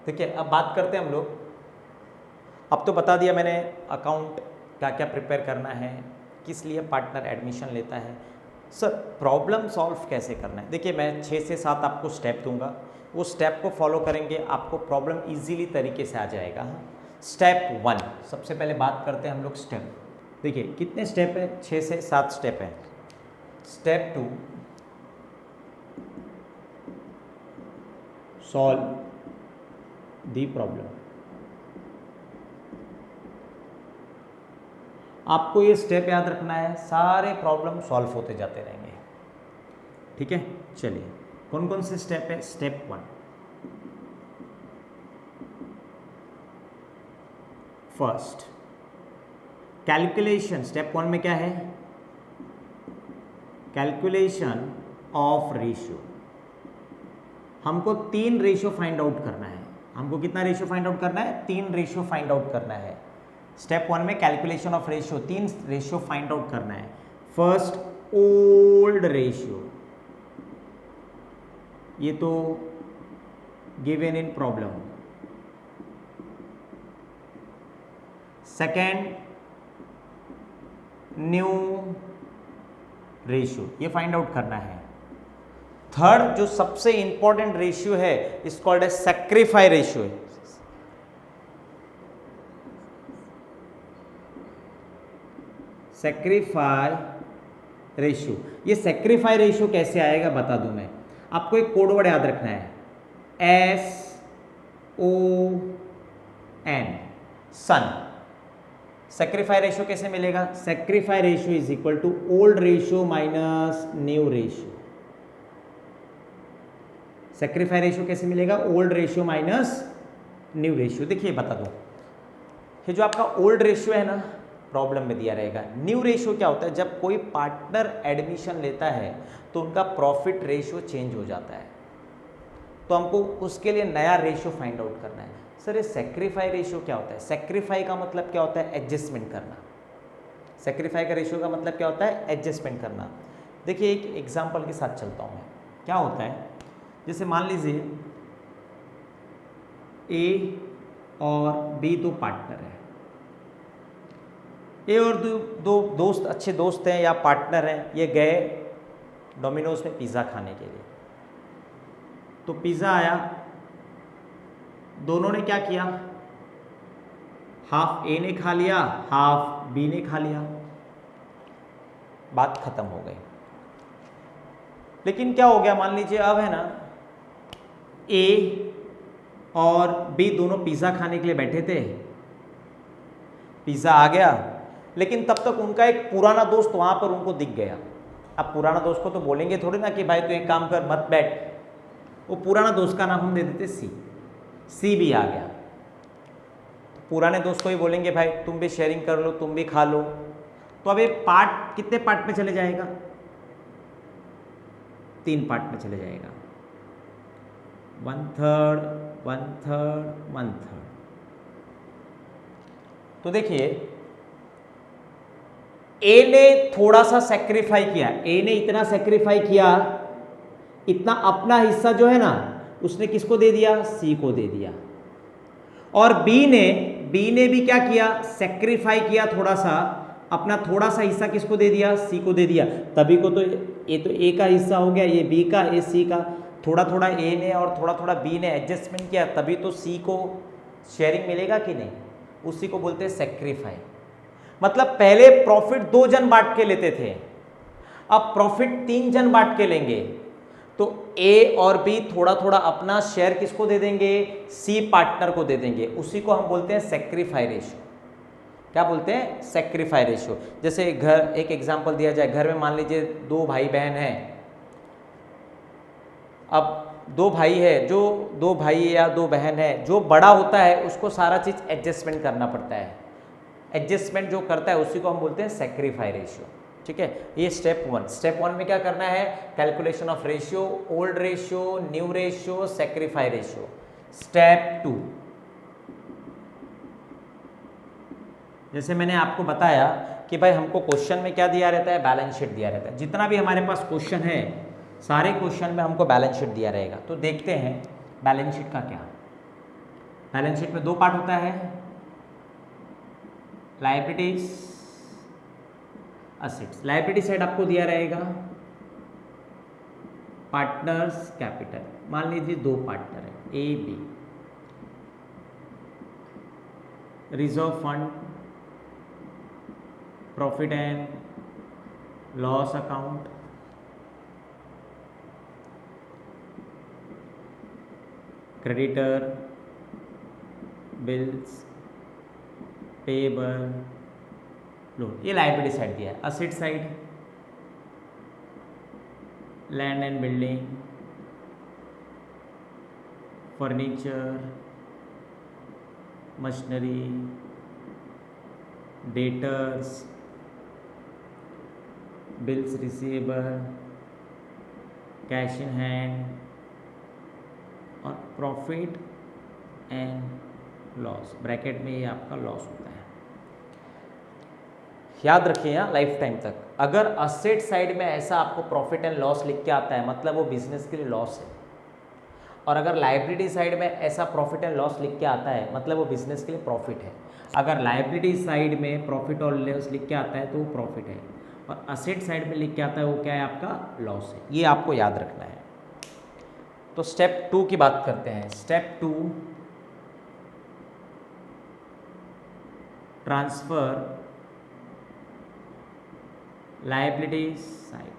देखिए अब बात करते हैं हम लोग, अब तो बता दिया मैंने अकाउंट क्या क्या प्रिपेयर करना है, किस लिए पार्टनर एडमिशन लेता है। सर प्रॉब्लम सॉल्व कैसे करना है? देखिए मैं 6 से 7 आपको स्टेप दूंगा, वो स्टेप को फॉलो करेंगे आपको प्रॉब्लम इजीली तरीके से आ जाएगा। स्टेप 1, सबसे पहले बात करते हैं हम लोग स्टेप। देखिए कितने स्टेप है? 6 से 7 स्टेप है। Step 2, solve the problem. आपको ये स्टेप याद रखना है, सारे प्रॉब्लम सॉल्व होते जाते रहेंगे। ठीक है, चलिए कौन कौन से स्टेप है? Step 1, first calculation. स्टेप 1 में क्या है? Calculation of ratio. हमको 3 रेशियो फाइंड आउट करना है। हमको कितना रेशियो फाइंड आउट करना है? 3 रेशियो फाइंड आउट करना है। स्टेप 1 में calculation of ratio, 3 ratio find out करना है। फर्स्ट ओल्ड रेशियो, ये तो given in problem. Second new ratio, ये फाइंड आउट करना है। थर्ड जो सबसे इंपॉर्टेंट रेशियो है इस कॉल्ड है सैक्रिफाई रेशियो। सैक्रिफाई रेशियो, ये सैक्रिफाई रेशियो कैसे आएगा बता दूं मैं आपको। एक कोड वर्ड याद रखना है, SON, सन। सैक्रिफाई रेशियो कैसे मिलेगा? Sacrifice ratio is equal to old ratio minus new ratio. Sacrifice ratio कैसे मिलेगा? Old ratio minus new ratio. देखिए बता दो, ये जो आपका ओल्ड रेशियो है ना, प्रॉब्लम में दिया रहेगा। न्यू रेशियो क्या होता है? जब कोई पार्टनर एडमिशन लेता है तो उनका प्रॉफिट रेशियो चेंज हो जाता है, तो हमको उसके लिए नया रेशियो फाइंड आउट करना है। सर ये सैक्रिफाई रेशियो क्या होता है? सैक्रिफाई का मतलब क्या होता है? एडजस्टमेंट करना। सैक्रिफाई का रेशियो का मतलब क्या होता है? एडजस्टमेंट करना। देखिए एक एग्जांपल के साथ चलता हूँ मैं। क्या होता है, जैसे मान लीजिए ए और बी दो पार्टनर है। ए और दो दोस्त, अच्छे दोस्त हैं या पार्टनर हैं, ये गए डोमिनोज में पिज़्ज़ा खाने के लिए। तो पिज़्ज़ा आया, दोनों ने क्या किया? हाफ ए ने खा लिया, हाफ बी ने खा लिया, बात खत्म हो गई। लेकिन क्या हो गया, मान लीजिए अब है ना, ए और बी दोनों पिज़्ज़ा खाने के लिए बैठे थे, पिज़्ज़ा आ गया, लेकिन तब तक उनका एक पुराना दोस्त वहाँ पर उनको दिख गया। अब पुराना दोस्त को तो बोलेंगे थोड़ी ना कि भाई तू एक काम कर, मत बैठ। वो पुराना दोस्त का नाम हम दे देते सी। सी भी आ गया, तो पुराने दोस्त को ही बोलेंगे भाई तुम भी शेयरिंग कर लो, तुम भी खा लो। तो अब ये पार्ट कितने पार्ट में चले जाएगा? 3 पार्ट में चले जाएगा। 1/3, 1/3, 1/3। तो देखिए ए ने थोड़ा सा सेक्रीफाई किया, ए ने इतना सेक्रीफाई किया, इतना अपना हिस्सा जो है ना उसने किसको दे दिया? सी को दे दिया। और बी ने भी क्या किया? सेक्रीफाई किया, थोड़ा सा अपना थोड़ा सा हिस्सा किसको दे दिया? सी को दे दिया। तभी को तो ये तो ए का हिस्सा हो गया, ये बी का, ये सी का। थोड़ा थोड़ा ए ने और थोड़ा थोड़ा बी ने एडजस्टमेंट किया, तभी तो सी को शेयरिंग मिलेगा कि नहीं? उसी को बोलते हैं सेक्रीफाई। मतलब पहले प्रॉफिट 2 जन बांट के लेते थे, अब प्रॉफिट 3 जन बांट के लेंगे। तो ए और बी थोड़ा थोड़ा अपना शेयर किसको दे देंगे? सी पार्टनर को दे देंगे। उसी को हम बोलते हैं सेक्रीफाई रेशियो। क्या बोलते हैं? Sacrifice ratio. जैसे घर, एक एग्जांपल दिया जाए, घर में मान लीजिए 2 भाई बहन हैं। अब 2 भाई है, जो 2 भाई या 2 बहन है, जो बड़ा होता है उसको सारा चीज एडजस्टमेंट करना पड़ता है। एडजस्टमेंट जो करता है उसी को हम बोलते हैं सेक्रीफाई रेशियो। ठीक है, ये स्टेप 1। स्टेप 1 में क्या करना है? Calculation of ratio, old ratio, new ratio, sacrifice ratio. Step 2, जैसे मैंने आपको बताया कि भाई हमको क्वेश्चन में क्या दिया रहता है? बैलेंस शीट दिया रहता है। जितना भी हमारे पास क्वेश्चन है, सारे क्वेश्चन में हमको बैलेंस शीट दिया रहेगा। तो देखते हैं बैलेंस शीट का क्या। बैलेंस शीट में दो पार्ट होता है, लायबिलिटीज, असेट्स। लायबिलिटी साइड आपको दिया रहेगा पार्टनर्स कैपिटल। मान लीजिए दो पार्टनर है A B, reserve fund, profit and loss account, creditor, bills, payable, loan, ये लायबिलिटी साइड दिया है। Asset side land and building, furniture, machinery, debtors, bills receivable, cash in hand और प्रॉफिट एंड लॉस। ब्रैकेट में ये आपका loss होता है। याद रखिए यहाँ लाइफ टाइम तक, अगर असेट साइड में ऐसा आपको प्रॉफिट एंड लॉस लिख के आता है मतलब वो बिजनेस के लिए लॉस है, और अगर लायबिलिटी साइड में ऐसा प्रॉफिट एंड लॉस लिख के आता है मतलब वो बिजनेस के लिए प्रॉफिट है। अगर लायबिलिटी साइड में प्रॉफिट और लॉस लिख के आता है तो वो प्रॉफिट है, और असेट साइड में लिख के आता है वो क्या है, आपका लॉस है। ये आपको याद रखना है। तो स्टेप 2 की बात करते हैं। Step 2, transfer liability side.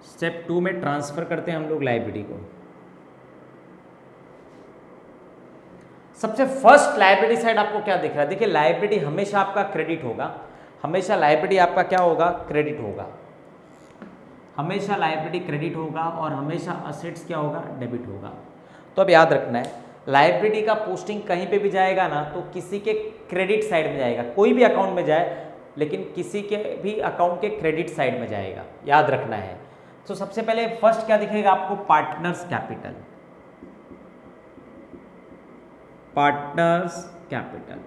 Step 2 में ट्रांसफर करते हैं हम लोग लायबिलिटी को। सबसे फर्स्ट लायबिलिटी साइड आपको क्या दिख रहा है? देखिए लायबिलिटी हमेशा आपका क्रेडिट होगा, हमेशा लायबिलिटी आपका क्या होगा, क्रेडिट होगा। हमेशा लायबिलिटी क्रेडिट होगा और हमेशा असेट्स क्या होगा, डेबिट होगा। तो अब याद रखना है, लायबिलिटी का पोस्टिंग कहीं पे भी जाएगा ना तो किसी के क्रेडिट साइड में जाएगा। कोई भी अकाउंट में जाए लेकिन किसी के भी अकाउंट के क्रेडिट साइड में जाएगा, याद रखना है। तो सबसे पहले फर्स्ट क्या दिखेगा आपको, partners capital. Partners capital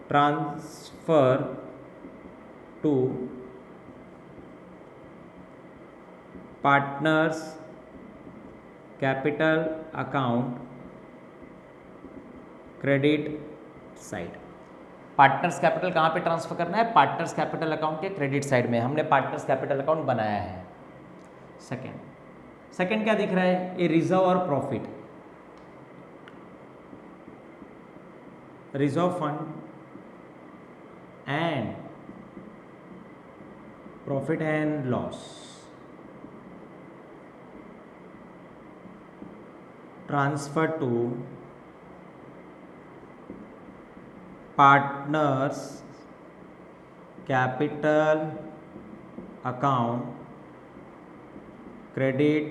transfer to partners capital account credit side. Partners capital कहाँ पे ट्रांसफर करना है, पार्टनर्स कैपिटल अकाउंट के क्रेडिट साइड में। हमने पार्टनर्स कैपिटल अकाउंट बनाया है। सेकंड क्या दिख रहा है, ये रिजर्व और profit, reserve fund and profit and loss, transfer to partners capital account credit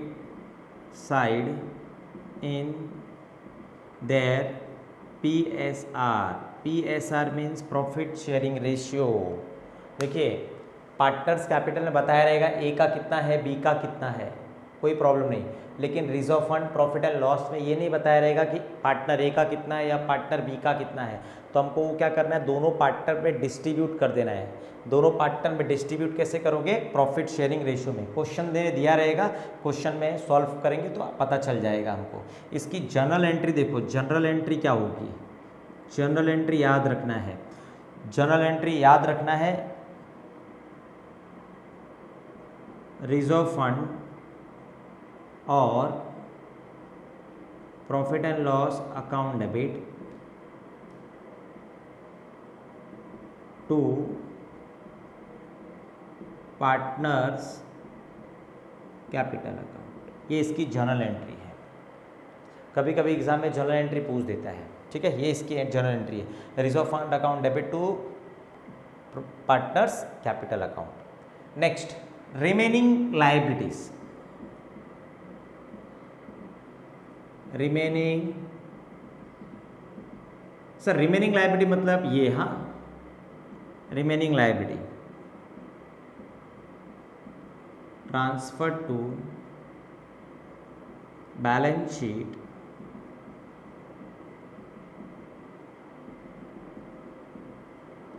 side in their PSR। PSR means profit sharing ratio. देखिए पार्टनर्स कैपिटल में बताया रहेगा ए का कितना है, बी का कितना है, कोई प्रॉब्लम नहीं। लेकिन reserve fund profit and loss में ये नहीं बताया रहेगा कि पार्टनर ए का कितना है या पार्टनर बी का कितना है। तो हमको क्या करना है, दोनों पार्टनर में डिस्ट्रीब्यूट कर देना है। दोनों पार्टनर में डिस्ट्रीब्यूट कैसे करोगे, प्रॉफिट शेयरिंग रेशियो में। क्वेश्चन दिया रहेगा, क्वेश्चन में सॉल्व करेंगे तो पता चल जाएगा हमको। इसकी जर्नल एंट्री देखो, जर्नल एंट्री क्या होगी, जर्नल एंट्री याद रखना है। जर्नल एंट्री याद रखना है, रिजर्व फंड और profit and loss account debit to partners capital account. ये इसकी जर्नल एंट्री है। कभी कभी एग्जाम में जर्नल एंट्री पूछ देता है, ठीक है। ये इसकी जर्नल एंट्री है, reserve fund account debit to partners capital account. Next, remaining liabilities. Remaining, sir remaining liability मतलब ये, हाँ remaining liability transfer to balance sheet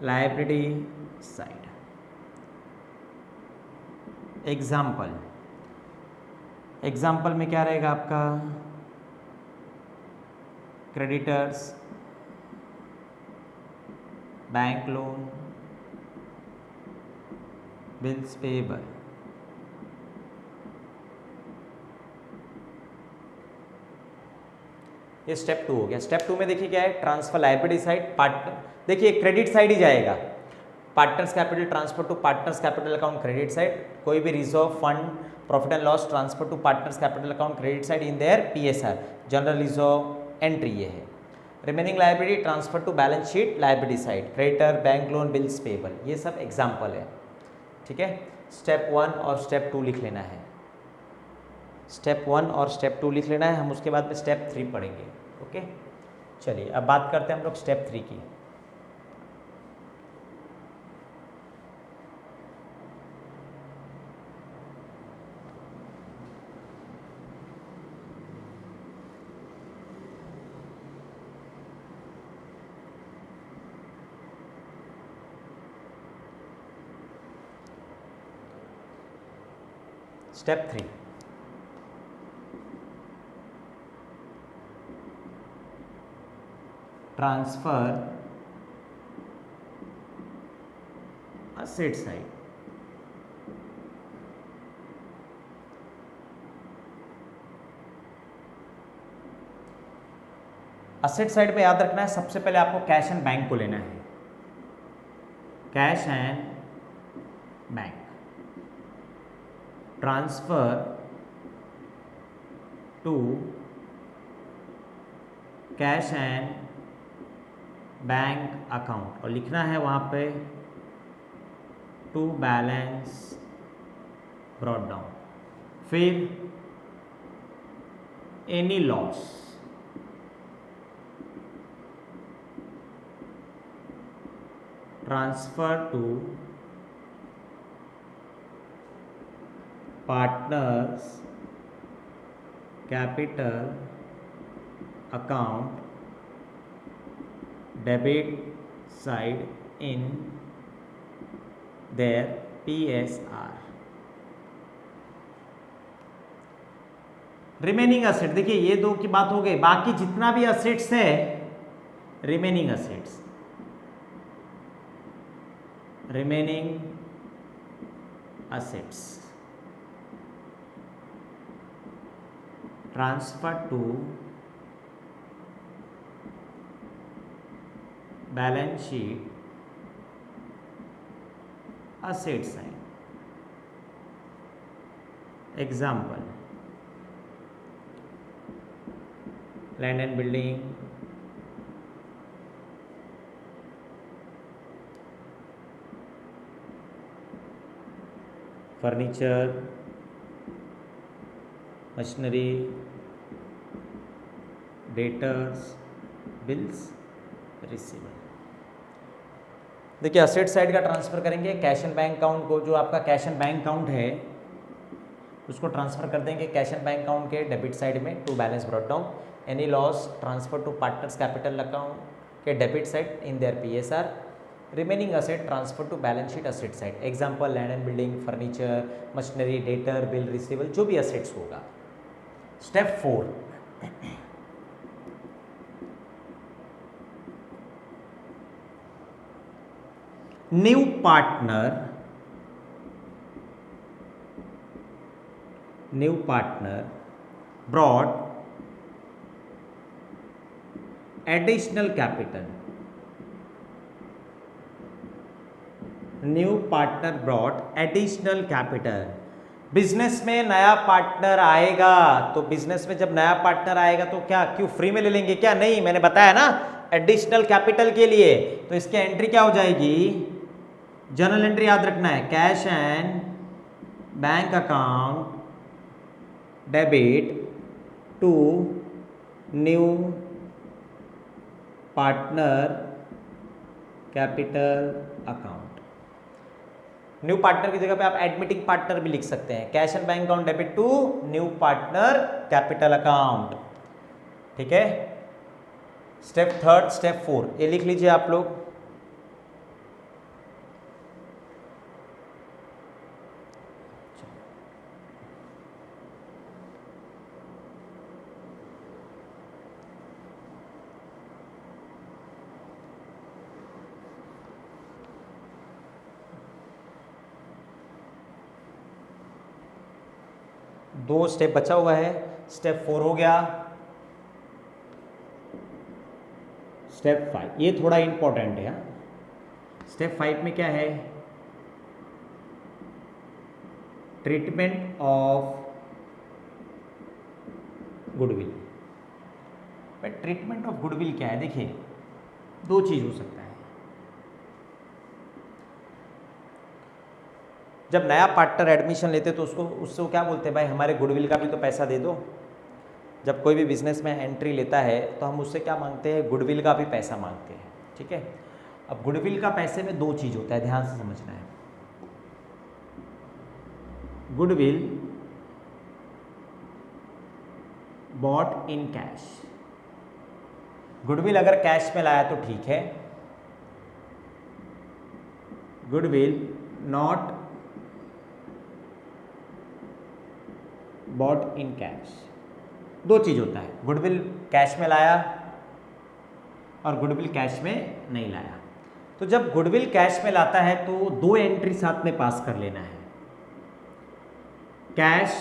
liability side. Example, example में क्या रहेगा आपका, creditors, bank loan, bills payable. ये step 2 हो गया। स्टेप 2 में देखिए क्या है, ट्रांसफर लायबिलिटी साइड, पार्टनर, देखिए क्रेडिट साइड ही जाएगा, partners capital transfer to partners capital account credit side, कोई भी reserve fund profit and loss transfer to partners capital account credit side in their PSR, general reserve entry ये है। Remaining liability transfer to balance sheet liability side, creditor, bank loan, bills payable, ये सब example है। ठीक है, step 1 और step 2 लिख लेना है, स्टेप 1 और स्टेप 2 लिख लेना है, हम उसके बाद में स्टेप 3 पढ़ेंगे। ओके, चलिए अब बात करते हैं हम लोग स्टेप 3 की। Step 3, transfer asset side. Asset side पे याद रखना है, सबसे पहले आपको कैश एंड बैंक को लेना है, cash and bank, transfer to cash and bank account, और लिखना है वहाँ पे टू बैलेंस ब्रॉट डाउन, फिर any loss transfer to partners capital account debit side in their PSR. Remaining asset, देखिए ये 2 की बात हो गई, बाकी जितना भी असेट्स है, remaining assets, remaining assets transfer to balance sheet asset side. Example, land and building, furniture, machinery, debtors, bills, receiver. देखिए असेट साइड का ट्रांसफर करेंगे, कैश एंड बैंक अकाउंट को, जो आपका कैश एंड बैंक अकाउंट है उसको transfer कर देंगे कैश एंड बैंक अकाउंट के डेबिट साइड में to balance brought down, any loss transfer to partners capital account के debit side in their PSR, remaining asset transfer to balance sheet asset side. Example land and building, furniture, machinery, debtor, bill, receivable, जो भी assets होगा। Step 4, new partner brought additional capital, new partner brought additional capital. Business में नया partner आएगा, तो business में जब नया पार्टनर आएगा तो क्या, क्यों फ्री में ले लेंगे क्या? नहीं, मैंने बताया ना एडिशनल कैपिटल के लिए, तो इसकी एंट्री क्या हो जाएगी, जर्नल एंट्री याद रखना है, cash and bank account debit to new partner capital account. New partner की जगह पे आप एडमिटिंग पार्टनर भी लिख सकते हैं, cash and bank account debit to new partner capital account. ठीक है, स्टेप 3, स्टेप 4 ये लिख लीजिए आप लोग। 2 स्टेप बचा हुआ है। स्टेप 4 हो गया, स्टेप 5 ये थोड़ा इंपॉर्टेंट है। स्टेप 5 में क्या है, treatment of goodwill. Treatment of goodwill क्या है, देखिए 2 चीज हो सकता है। जब नया पार्टनर एडमिशन लेते तो उससे वो क्या बोलते हैं, भाई हमारे गुडविल का भी तो पैसा दे दो। जब कोई भी बिजनेस में एंट्री लेता है तो हम उससे क्या मांगते हैं, गुडविल का भी पैसा मांगते हैं, ठीक है। अब गुडविल का पैसे में 2 चीज होता है, ध्यान से समझना है। Goodwill bought in cash, goodwill अगर कैश में लाया तो ठीक है, goodwill not bought in cash. 2 चीज होता है, गुडविल कैश में लाया और गुडविल कैश में नहीं लाया। तो जब गुडविल कैश में लाता है तो 2 एंट्री साथ में पास कर लेना है। कैश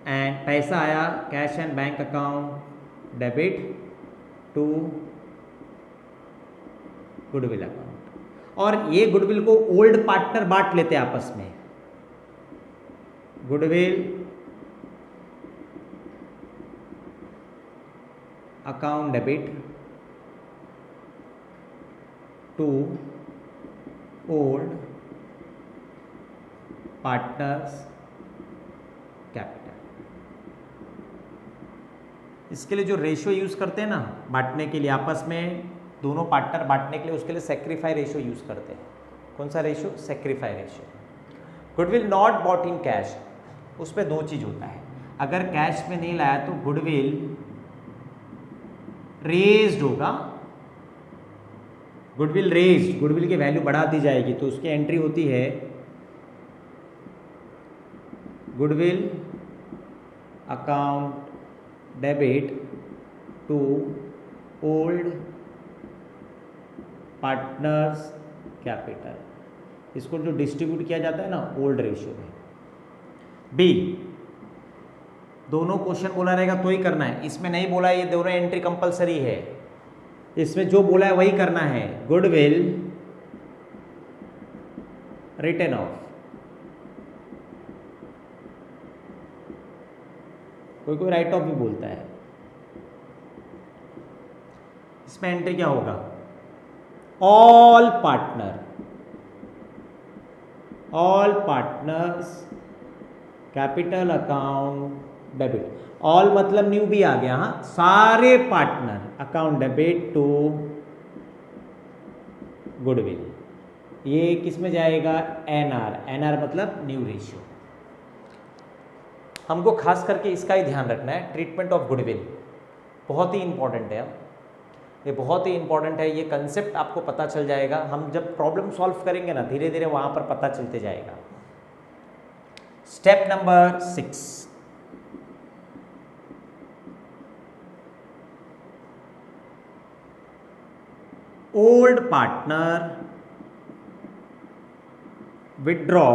एंड पैसा आया, cash and bank account debit to goodwill account. और ये गुडविल को ओल्ड पार्टनर बांट लेते हैं आपस में। Goodwill account debit to old partners capital. इसके लिए जो रेशियो यूज करते हैं ना बांटने के लिए, आपस में दोनों पार्टनर बांटने के लिए, उसके लिए सेक्रीफाई रेशियो यूज करते हैं। कौन सा ratio, sacrifice ratio. Goodwill not bought in cash, उस पर 2 चीज होता है। अगर कैश में नहीं लाया तो गुडविल रेज्ड होगा, गुडविल रेज्ड, गुडविल की वैल्यू बढ़ा दी जाएगी, तो उसकी एंट्री होती है goodwill account debit to old partners capital. इसको जो डिस्ट्रीब्यूट किया जाता है ना ओल्ड रेशियो में। बी, दोनों क्वेश्चन बोला रहेगा तो ही करना है, इसमें नहीं बोला ये दोनों एंट्री कंपलसरी है, इसमें जो बोला है वही करना है। गुडविल रिटन ऑफ, कोई कोई राइट ऑफ भी बोलता है। इसमें एंट्री क्या होगा, all partners capital account debit. All मतलब न्यू भी आ गया, हाँ, सारे partner account debit to goodwill. ये किस में जाएगा, एनआर। एनआर मतलब न्यू रेशियो। हमको खास करके इसका ही ध्यान रखना है, ट्रीटमेंट ऑफ गुडविल बहुत ही इंपॉर्टेंट है। ये बहुत ही इंपॉर्टेंट है, ये कंसेप्ट आपको पता चल जाएगा। हम जब प्रॉब्लम सॉल्व करेंगे ना धीरे धीरे वहां पर पता चलते जाएगा। Step number 6, old partner withdraw